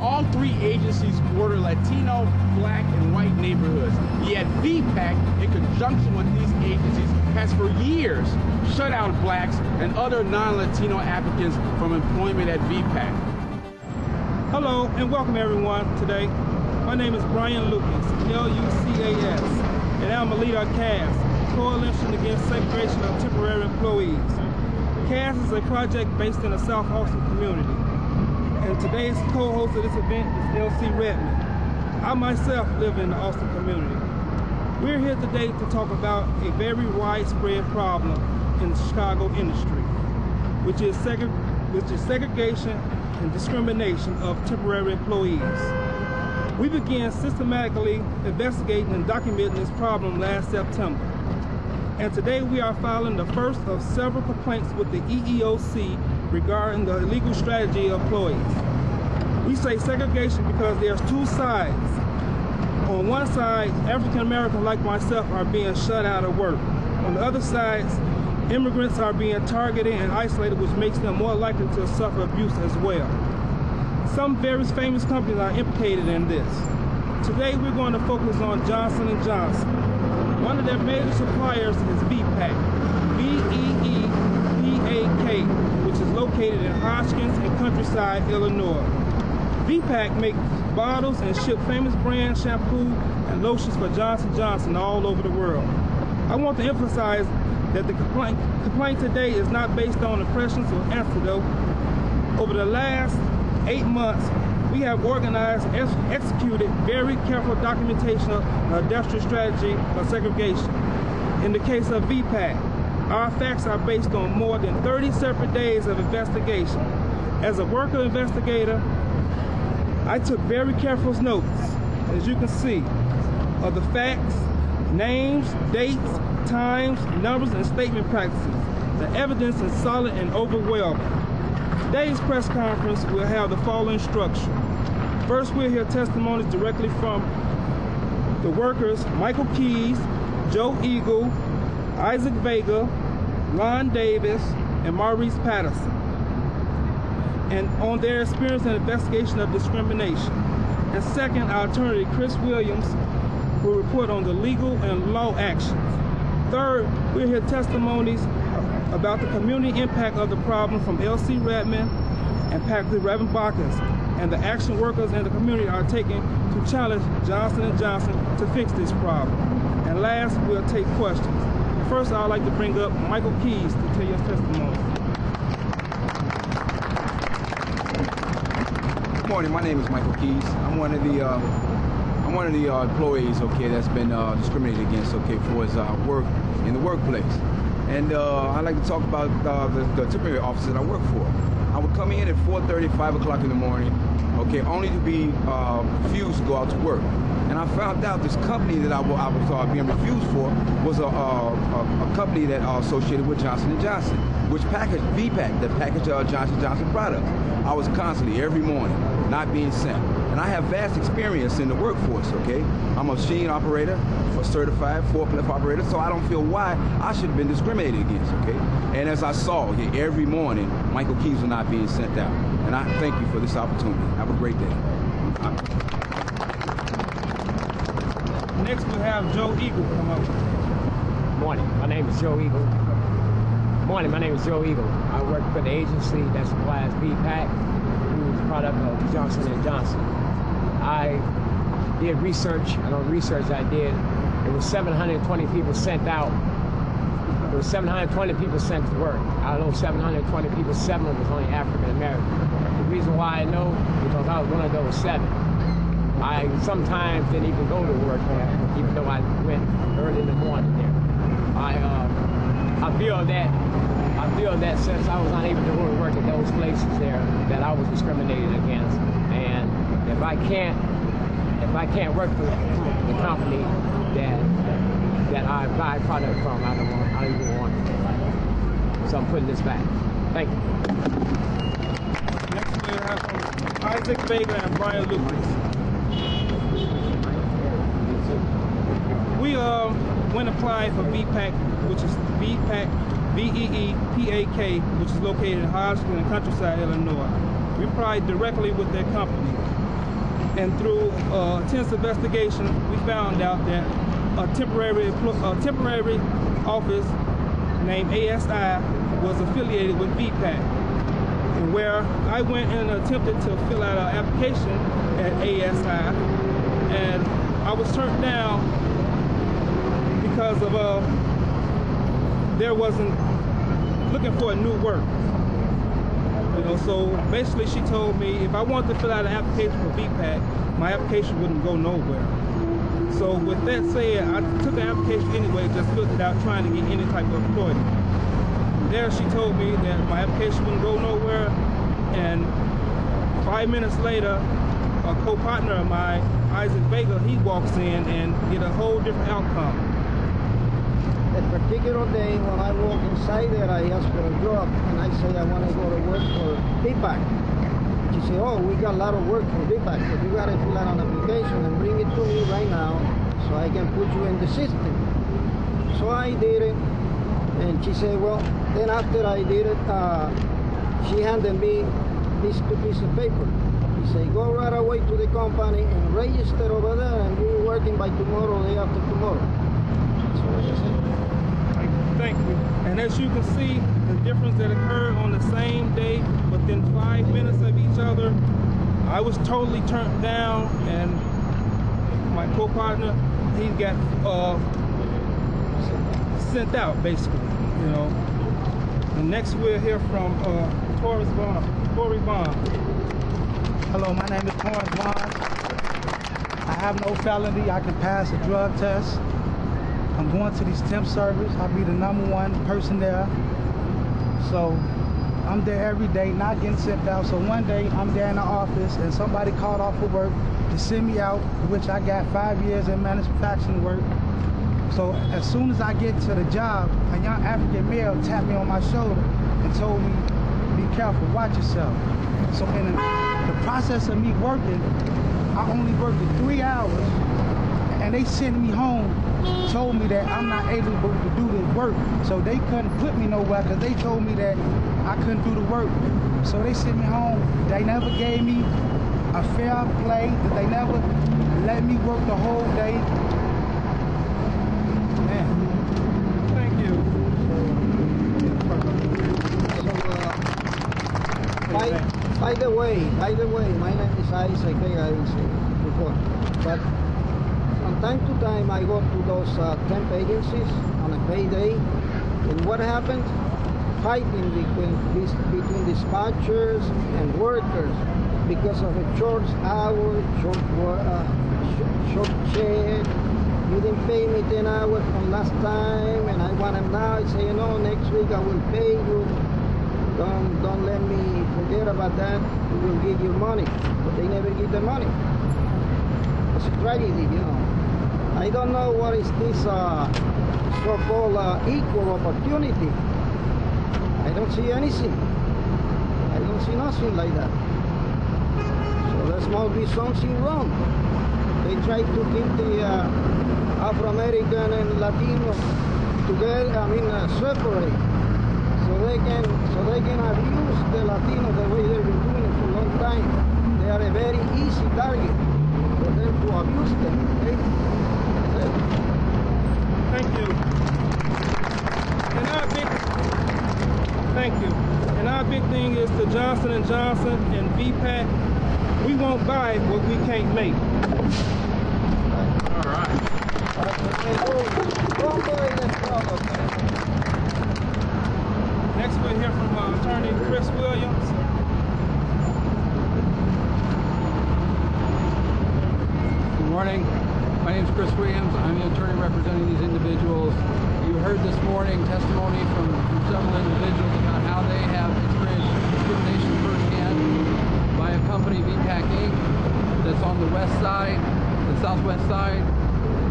All three agencies border Latino, Black, and white neighborhoods. Yet Vee Pak, in conjunction with these agencies, has for years shut out Blacks and other non-Latino applicants from employment at Vee Pak. Hello and welcome everyone today. My name is Brian Lucas, L-U-C-A-S, and I'm a leader of CASTE, Coalition Against Segregation of Temporary Employees. CASTE is a project based in the South Austin community. And today's co-host of this event is L.C. Redmond. I myself live in the Austin community. We're here today to talk about a very widespread problem in the Chicago industry, which is segregation and discrimination of temporary employees. We began systematically investigating and documenting this problem last September. And today we are filing the first of several complaints with the EEOC regarding the illegal strategy of employees. We say segregation because there's two sides. On one side, African Americans like myself are being shut out of work. On the other side, immigrants are being targeted and isolated, which makes them more likely to suffer abuse as well. Some very famous companies are implicated in this. Today we're going to focus on Johnson & Johnson. One of their major suppliers is Vee Pak, V-E-E-P-A-K, which is located in Hoskins and Countryside, Illinois. Vee Pak makes bottles and ship famous brand shampoo and lotions for Johnson & Johnson all over the world. I want to emphasize that the complaint today is not based on impressions or anecdote. Over the last 8 months, we have organized and executed very careful documentation of the industrial strategy of segregation. In the case of Vee Pak, our facts are based on more than 30 separate days of investigation. As a worker investigator, I took very careful notes, as you can see, of the facts, names, dates, times, numbers, and statement practices. The evidence is solid and overwhelming. Today's press conference will have the following structure. First, we'll hear testimonies directly from the workers, Michael Keys, Joe Eagle, Isaac Vega, Ron Davis, and Maurice Patterson, and on their experience and investigation of discrimination. And second, our attorney, Chris Williams, will report on the legal and law actions. Third, we'll hear testimonies about the community impact of the problem from L.C. Redmond and Patrick Reverend Bacchus, and the action workers in the community are taking to challenge Johnson & Johnson to fix this problem. And last, we'll take questions. First, I'd like to bring up Michael Keys to tell you his testimony. Good morning, my name is Michael Keys. I'm one of the employees, okay, that's been discriminated against, okay, for his work in the workplace. And I'd like to talk about the temporary office that I work for. I would come in at 4:30, 5 o'clock in the morning, okay, only to be refused to go out to work. And I found out this company that I was being refused for was a company that associated with Johnson & Johnson, which packaged Vee Pak, that packaged Johnson & Johnson products. I was constantly, every morning, not being sent. And I have vast experience in the workforce, okay? I'm a machine operator, a certified forklift operator, so I don't feel why I should have been discriminated against, okay? And as I saw every morning, Michael Keys was not being sent out. And I thank you for this opportunity. Have a great day. Next, we'll have Joe Eagle come up. Morning, my name is Joe Eagle. Morning, my name is Joe Eagle. I work for the agency that supplies Vee Pak, who's a product of Johnson & Johnson. I did research, and on research I did, it was 720 people sent out. There was 720 people sent to work. Out of those 720 people, 7 of them was only African American. The reason why I know, because I was one of those 7. I sometimes didn't even go to work there, even though I went early in the morning there. I feel that since I was unable to go to work at those places there, that I was discriminated against. And if I can't work for the company that I buy product from, I don't even want it. So I'm putting this back. Thank you. Next we have Isaac Vega and Brian Lucas. went applying for Vee Pak, which is Vee Pak, VEEPAK, which is located in Hodgkin and Countryside, Illinois. We applied directly with their company. And through intense investigation, we found out that a temporary office named ASI was affiliated with Vee Pak. And where I went and attempted to fill out an application at ASI, and I was turned down because of there wasn't looking for a new work. You know, so basically she told me if I wanted to fill out an application for Vee Pak, my application wouldn't go nowhere. So with that said, I took the application anyway, just filled it out trying to get any type of employment. There she told me that my application wouldn't go nowhere, and 5 minutes later, a co-partner of mine, Isaac Vega, he walks in and get a whole different outcome. That particular day when I walk inside there, I asked for a job, and I say I want to go to work for Vee Pak. She said, oh, we got a lot of work for Vee Pak, but you got to fill out an application and bring it to me right now so I can put you in the system. So I did it, and she said, well, then after I did it, she handed me this piece of paper. She said, go right away to the company and register over there, and you're working by tomorrow, day after tomorrow. That's what I said. Thank you. And as you can see, the difference that occurred on the same day, within 5 minutes of each other, I was totally turned down, and my co-partner, he got sent out, basically, you know. And next we'll hear from Tory Bond. Hello, my name is Torrance Bond. I have no felony. I can pass a drug test. I'm going to this temp service. I'll be the #1 person there. So I'm there every day, not getting sent out. So one day I'm there in the office and somebody called off of work to send me out, which I got 5 years in manufacturing work. So as soon as I get to the job, a young African male tapped me on my shoulder and told me, be careful, watch yourself. So in the process of me working, I only worked 3 hours, and they sent me home, told me that I'm not able to do the work. So they couldn't put me nowhere because they told me that I couldn't do the work. So they sent me home. They never gave me a fair play. They never let me work the whole day. Man. Thank you. So, by the way, my name is Isaac Vega, I didn't say before. But from time to time, I go to those temp agencies on a payday, and what happens? Fighting between dispatchers and workers because of a short hour, short check. You didn't pay me 10 hours from last time, and I want them now. I say, you know, next week I will pay you. Don't let me forget about that. We will give you money, but they never give the money. It's a tragedy, you know. I don't know what is this so-called equal opportunity. I don't see anything. I don't see nothing like that. So there must be something wrong. They try to keep the Afro-American and Latino together, separate. So they can abuse the Latino the way they've been doing it for a long time. They are a very easy target for them to abuse them. Okay? Thank you. Thank you. And our big thing is the Johnson & Johnson and Vee Pak. We won't buy what we can't make. All right. Next we'll hear from attorney Chris Williams. Good morning. My name is Chris Williams. I'm the attorney representing these individuals. You heard this morning testimony from several individuals about how they have experienced discrimination firsthand by a company, Vee Pak Inc., that's on the west side, the southwest side,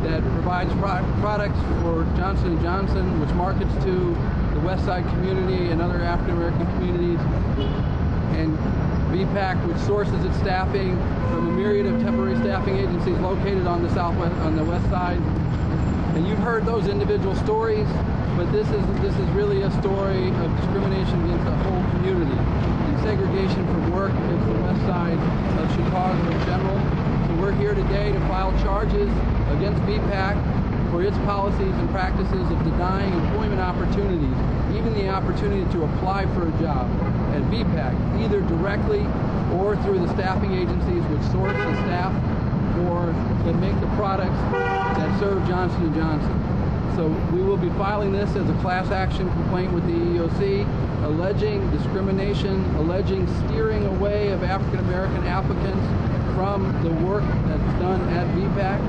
that provides products for Johnson & Johnson, which markets to the west side community and other African American communities, and Vee Pak, which sources its staffing from a myriad of temporary staffing agencies located on the southwest, on the west side. And you've heard those individual stories, but this is really a story of discrimination against the whole community and segregation from work against the west side of Chicago in general. So we're here today to file charges against Vee Pak for its policies and practices of denying employment opportunities, even the opportunity to apply for a job at Vee Pak, either directly or through the staffing agencies which source the staff or that make the products that serve Johnson & Johnson. So we will be filing this as a class action complaint with the EEOC, alleging discrimination, alleging steering away of African American applicants from the work that's done at Vee Pak.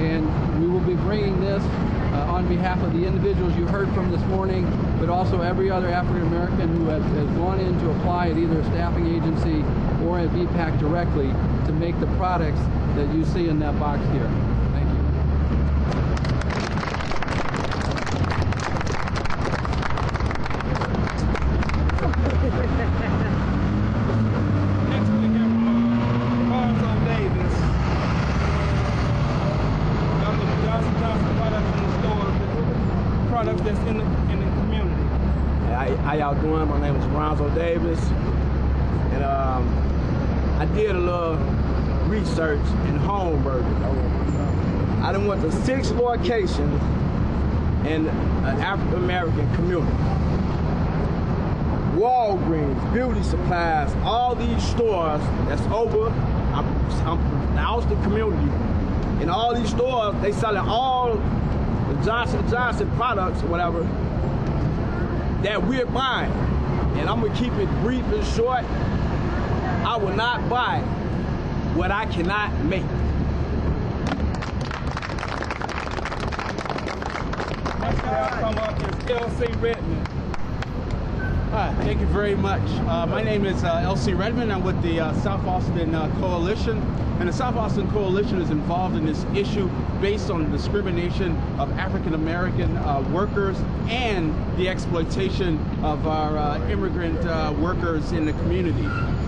And we will be bringing this on behalf of the individuals you heard from this morning, but also every other African American who has gone in to apply at either a staffing agency or at Vee Pak directly to make the products that you see in that box here. Thank you. Next we have Davis. Johnson products in the store, products that's in the community. How y'all doing? My name is Ronzo Davis, and I did a little research in home burgers. I done went to 6 locations in an African American community. Walgreens, beauty supplies, all these stores that's over the Austin community. In all these stores, they selling all the Johnson & Johnson products or whatever that we're buying. And I'm gonna keep it brief and short. I will not buy what I cannot make. Next guy come up is L.C. Redmond. Hi, thank you very much. My name is L.C. Redmond. I'm with the South Austin Coalition. And the South Austin Coalition is involved in this issue based on the discrimination of African American workers and the exploitation of our immigrant workers in the community.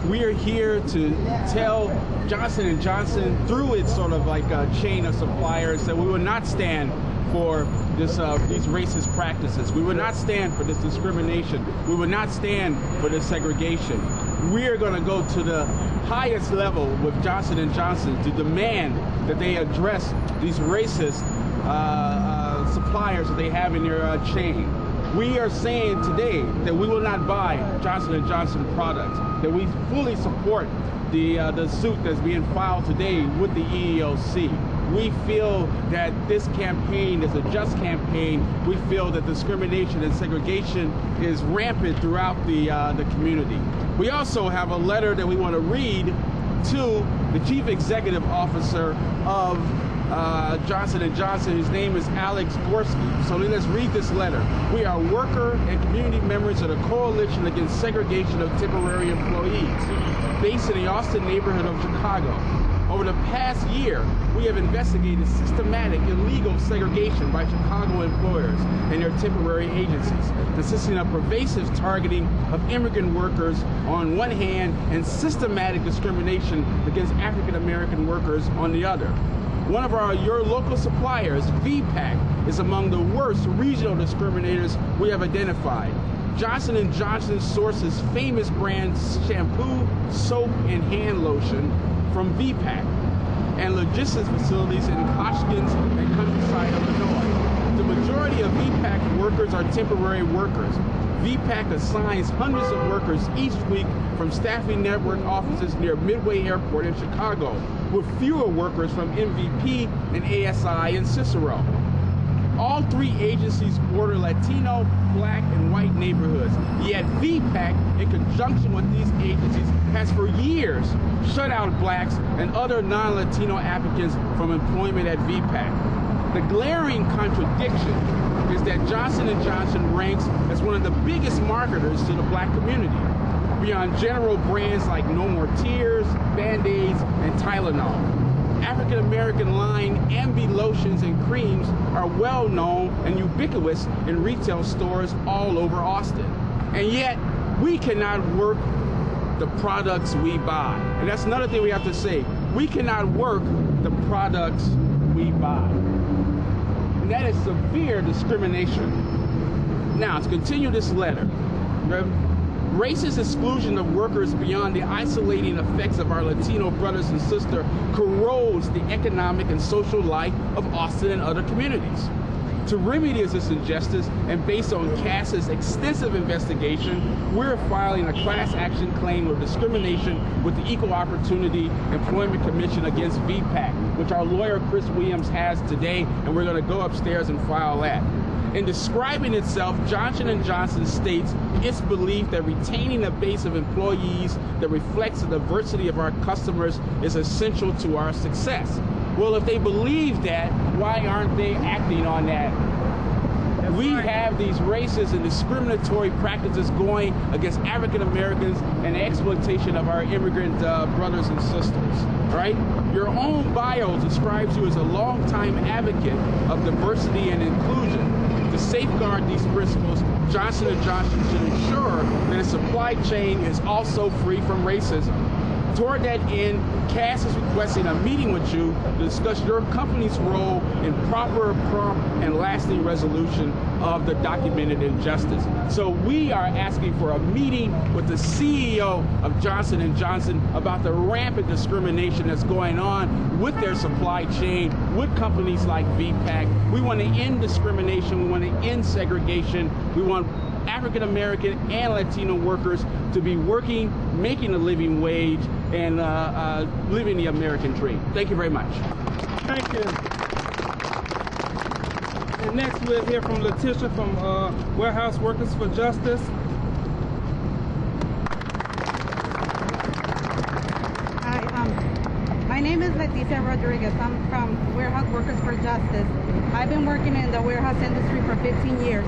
We are here to tell Johnson & Johnson through its sort of like a chain of suppliers that we will not stand for this, these racist practices. We would not stand for this discrimination. We would not stand for this segregation. We are going to go to the highest level with Johnson & Johnson to demand that they address these racist suppliers that they have in their chain. We are saying today that we will not buy Johnson & Johnson products, that we fully support the suit that's being filed today with the EEOC. We feel that this campaign is a just campaign. We feel that discrimination and segregation is rampant throughout the community. We also have a letter that we want to read to the Chief Executive Officer of Johnson & Johnson. His name is Alex Gorski. So let's read this letter. We are worker and community members of the Coalition Against Segregation of Temporary Employees, based in the Austin neighborhood of Chicago. Over the past year, we have investigated systematic illegal segregation by Chicago employers and their temporary agencies, consisting of pervasive targeting of immigrant workers on one hand and systematic discrimination against African American workers on the other. One of your local suppliers, Vee Pak, is among the worst regional discriminators we have identified. Johnson & Johnson sources famous brands shampoo, soap, and hand lotion from Vee Pak and logistics facilities in Hoskins and Countryside, Illinois. The majority of Vee Pak workers are temporary workers. Vee Pak assigns hundreds of workers each week from staffing network offices near Midway Airport in Chicago, with fewer workers from MVP and ASI in Cicero. All 3 agencies border Latino, Black, and white neighborhoods. Yet Vee Pak, in conjunction with these agencies, has for years shut out Blacks and other non-Latino applicants from employment at Vee Pak. The glaring contradiction is that Johnson & Johnson ranks as one of the biggest marketers to the Black community, beyond general brands like No More Tears, Band-Aids, and Tylenol. African American line Ambi lotions and creams are well known and ubiquitous in retail stores all over Austin. And yet, we cannot work the products we buy. And that's another thing we have to say. We cannot work the products we buy. And that is severe discrimination. Now, to continue this letter, racist exclusion of workers beyond the isolating effects of our Latino brothers and sisters corrodes the economic and social life of Austin and other communities. To remedy this injustice, and based on CASTE's extensive investigation, we're filing a class action claim of discrimination with the Equal Opportunity Employment Commission against Vee Pak, which our lawyer Chris Williams has today, and we're going to go upstairs and file that. In describing itself, Johnson & Johnson states its belief that retaining a base of employees that reflects the diversity of our customers is essential to our success. Well, if they believe that, why aren't they acting on that? We have these racist and discriminatory practices going against African Americans and the exploitation of our immigrant brothers and sisters, right? Your own bio describes you as a longtime advocate of diversity and inclusion. To safeguard these principles, Johnson & Johnson should ensure that its supply chain is also free from racism. Toward that end, CASTE is requesting a meeting with you to discuss your company's role in proper, prompt, and lasting resolution of the documented injustice. So we are asking for a meeting with the CEO of Johnson & Johnson about the rampant discrimination that's going on with their supply chain, with companies like Vee Pak. We want to end discrimination. We want to end segregation. We want African American and Latino workers to be working, making a living wage, and living the American dream. Thank you very much. Thank you. And next we'll hear from Letitia from Warehouse Workers for Justice. Hi, my name is Leticia Rodriguez. I'm from Warehouse Workers for Justice. I've been working in the warehouse industry for 15 years.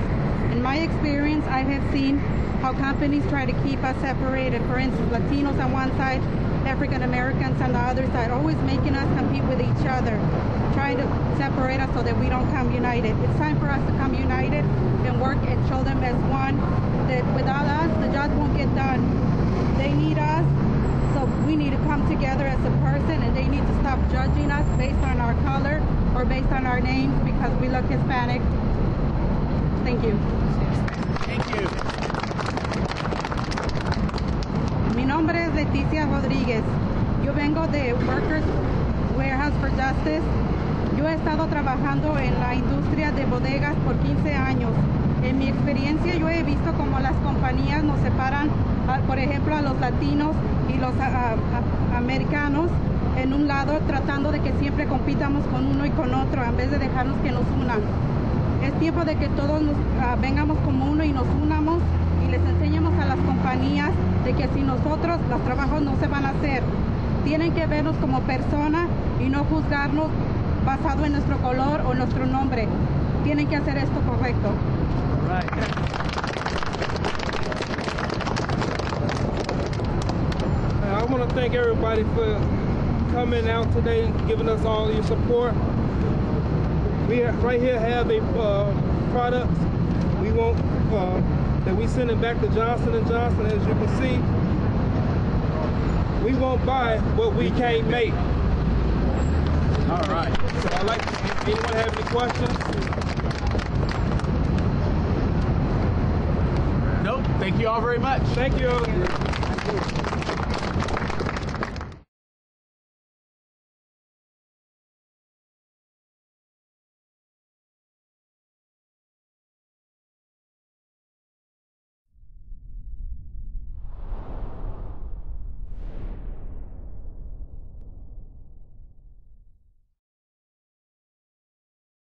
In my experience, I have seen how companies try to keep us separated. For instance, Latinos on one side, African Americans on the other side, always making us compete with each other, trying to separate us so that we don't come united. It's time for us to come united and work and show them as one, that without us, the job won't get done. They need us, so we need to come together as a person, and they need to stop judging us based on our color or based on our names because we look Hispanic. Thank you. Thank you. Mi nombre es Leticia Rodríguez. Yo vengo de Workers Warehouse for Justice. Yo he estado trabajando en la industria de bodegas por 15 años. En mi experiencia yo he visto cómo las compañías nos separan, por ejemplo, a los latinos y los americanos en un lado, tratando de que siempre compitamos con uno y con otro en vez de dejarnos que nos unan. Es tiempo de que todos nos vengamos como uno y nos unamos y les enseñemos a las compañías de que si nosotros, los trabajos no se van a hacer. Tienen que vernos como personas y no juzgarnos basado en nuestro color o nuestro nombre. Tienen que hacer esto correcto. I want to thank everybody for coming out today and giving us all your support. We right here have a product we want that we sending back to Johnson & Johnson. As you can see, we won't buy what we can't make. All right. So I'd like to, anyone have any questions? Nope. Thank you all very much. Thank you.